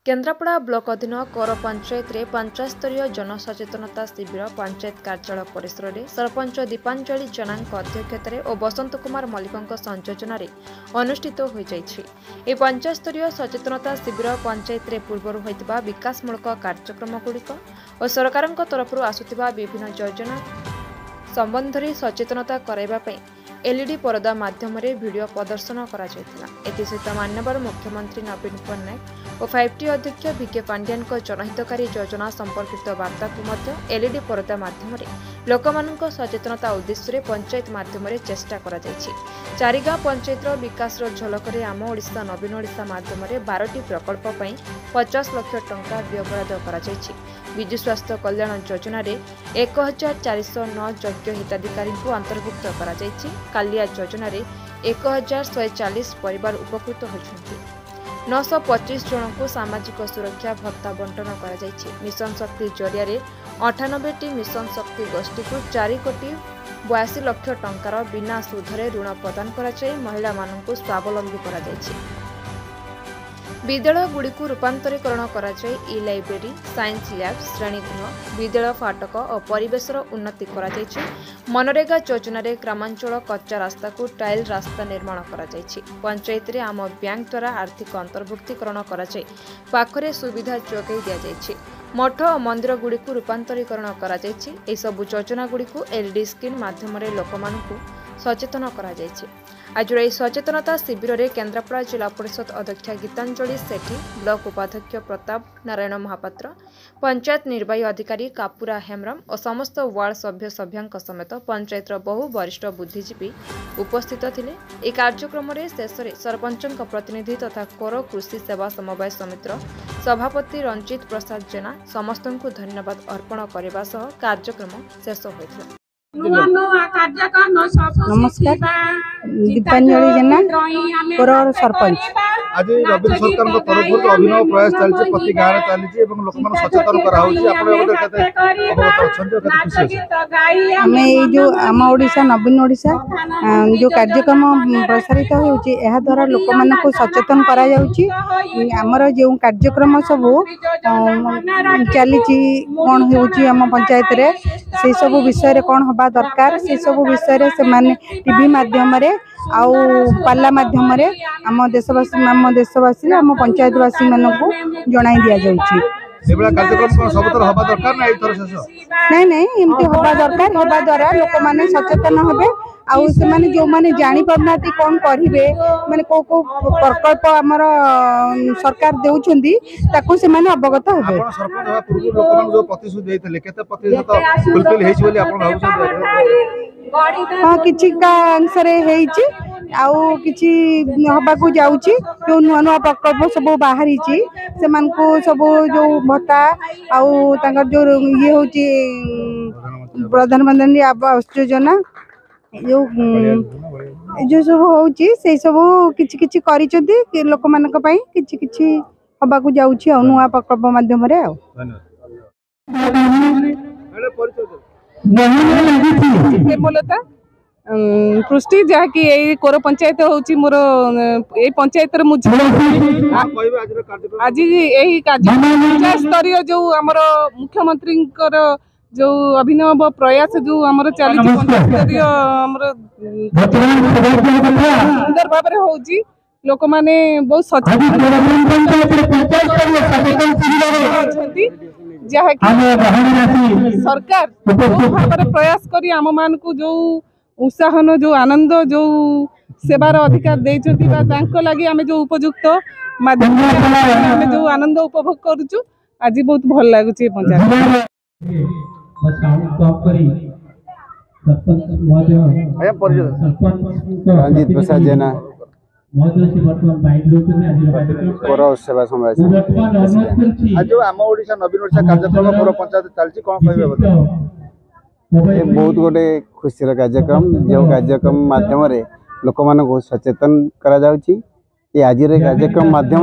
Kendrapara block अधीन कर पंचायत रे पंचायत स्तरीय जनसचेतनता शिविर पंचायत कार्यालय परिसर में सरपंच दीपांजलि जेना अध्यक्षतार और बसंत कुमार मल्लिक संयोजन अनुष्ठित हो जाइए। पंचायत स्तरीय सचेतनता शिविर पंचायत रे पूर्व होता विकासमूलक कार्यक्रम गुड़िक और सरकार तरफ आसुवा विभिन्न योजना संबंध में सचेतनता कराइवाई एलईडी परदा माध्यम वीडियो प्रदर्शन करा सहित मान्यवर मुख्यमंत्री नवीन पट्टनायक और 5T अध्यक्ष भिके पांड्यान जनहितकारी योजना संपर्कित वार्ता को एलईडी परदा माध्यम लोकमानक सचेतनता उद्देश्य पंचायत माध्यम चेष्टा करा चारिगाँ पंचायत विकास झलक आम ओडिशा नवीन ओडिशा माध्यम 12टी प्रकल्प 50 लाख टंका व्ययबराद करा विजु स्वास्थ्य कल्याण योजना 1409 योग्य हिताधिकारी अंतर्भुक्त करा कालिया योजना 1140 परिवार उपकृत होती 925 जन को सामाजिक सुरक्षा भत्ता बंटन करा मिशन शक्ति जरिया 98टी मिशन शक्ति गोष्ठी को 4 कोटी 82 लाख टंकार बिना सुधरे ऋण प्रदान करा महिला मानक स्वावलंबी करा विद्यालय गुड़ी को रूपांतरीकरण करा ई लाइब्रेरी साइंस लैब श्रेणीगृह विद्यालय फाटक और परिवेशर उन्नति करा मनरेगा योजना ग्रामांचल कच्चा रास्ता को टाइल रास्ता निर्माण करा पंचायत रे आम बैंक द्वारा आर्थिक अंतर्भुक्तिकरण करा पाखरे सुविधा जोगाई दि मठ और मंदिर गुड़ी को रूपांतरीकरण करा सबु योजना गुड़ी को एलईडी स्क्रीन माध्यम लोक सचेतन करा आज सचेतनता शिविर में केन्द्रापड़ा जिला परिषद अध्यक्ष गीतांजलि सेठी ब्लॉक उपाध्यक्ष प्रताप नारायण महापात्र पंचायत निर्वाही अधिकारी कापुरा हेम्रम और समस्त वार्ड सभ्य सभ्यों समेत पंचायतर बहु वरिष्ठ बुद्धिजीवी उपस्थित थिले। एक कार्यक्रम शेष में सरपंच प्रतिनिधि तथा कोर कृषि सेवा समवाय समितिर सभापति रंजित प्रसाद जेना समस्त को धन्यवाद अर्पण करने सह कार्यक्रम शेष होता। नमस्कार दीपांजलि जेना कोर सरपंच आज नवीन सरकार तरफ अभिनव प्रयास चलছে प्रति गाँव चलছে এবং লোকমান সচেতন করা হচ্ছে আপনি আমাদের কাছে অবগত অଛନ୍ତି কত খুশি আছে আমি এই যে আম ওড়িশা নবীন ওড়িশা जो कार्यक्रम प्रसारित होउची एहा द्वारा लोकमानक सचेतन करा जाउची हमर जे कार्यक्रम सब चलीची कोन होउची हम पंचायत रे से सब विषय रे कोन हबा दरकार से सब विषय रे से माने टीवी माध्यम रे आउ पाला माध्यम रे हम देशवासी आम पंचायतवासी मानक जणाई दिया जाउची एबला कार्यक्रम सबतर हबा दरकार ना एथर शेष नहीं एमती हबा दरकार हबा द्वारा लोक माने सचेतन होबे आउ से माने जो माने जानि परनाती कोन करिवे माने को प्रकल्प हमर सरकार देउछंदी ताको से माने अवगत होबे आपण सरपंच हवा पूर्व लोक मान जो प्रतिशत देइतले केते प्रतिशत फुलफिल हेछि बोली आपण भाबुछन हां किछि का आंसर हेछि आउ किछि हबा को जाउची जो नुआ नुआ प्रकल्प सब बाहरी छि से मान को सब जो भत्ता आउ तांकर जो ये होची प्रधानमंत्री आवास योजना जो सब होची से सब किछि किछि करिचोदी लोक मानक पई किछि किछि हबा को जाउची आ नुआ प्रकल्प माध्यम रे आ धन्यवाद पृष्टि जहाँकि कोर पंचायत होची मोर ए पंचायत रे मुझे आज यही पंचायत स्तरीय जो आमर मुख्यमंत्री जो अभिनव प्रयास जो आमर चली पंचायत स्तरीय आमर सुंदर भाव में होची लोक माने बहुत सचेतन सरकार भाव प्रयास करी आम मान को जो उत्साहन जो आनंद जो सेवार अधिकार देइछथि बा तांको लागि आमे जो उपयुक्त माध्यम आमे जो आनंद उपभोग करूछु आज बहुत भल लागु छै पंचायत रंजित प्रसाद जेना कोर सेवा समवाय आज जो आम ओडिशा नवीन ओडिशा कार्यक्रम कोर पंचायत चलछि कोन कहबे बहुत गोटे खुशी कार्यक्रम जो कार्यक्रम माध्यम लोक मान सचेतन करा जाउची ये आज कार्यक्रम माध्यम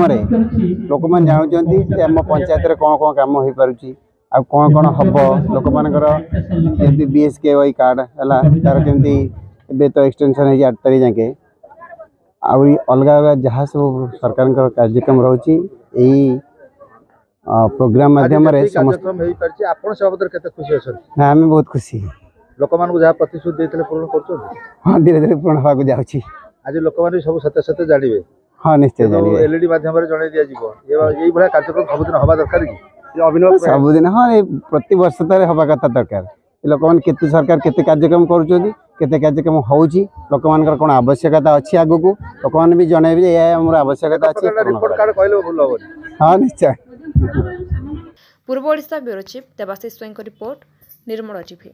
लोक मान जानुचंती आम पंचायत रे कौन कौन काम हो पारुची आ कौन कौन हम लोक मानकर जमी BSKY कार्ड है तार केमती ए तो एक्सटेंशन है 8 तारीख जाके आउ अलग अलग जहाँ सब सरकार कार्यक्रम रोची प्रोग्राम माध्यम कार्यक्रम हो पारछि आपण से बाबत केते खुशी अछन आम बहुत खुशी लोक मान को जहा प्रतिश्रुति देथिले पूर्ण करछन हाँ धीरे धीरे पूर्ण होगा जाऊँगी आज लोक मान सब सत्य सत्य जानिबे हाँ निश्चय जानिए एलईडी माध्यम रे जणे दिया जीवो ये भला कार्यक्रम सबदिन हवा दरकार कि ये अभिनव सबुदिन हाँ ये प्रति वर्ष तारे हवा कथा दरकार लोक मैंने केते सरकार केते कार्यक्रम करुछथि केते कार्यक्रम होउछि लोक मानकर कोन आवश्यकता अछि आगु को लोक मान भी जणेबे जे ये हमर आवश्यकता अछि रिपोर्ट कार्ड कहले भूल होबनी हाँ निश्चय पूर्व ओडिशा ब्यूरो चीफ देवाशीष स्वयं रिपोर्ट निर्मल टीवी।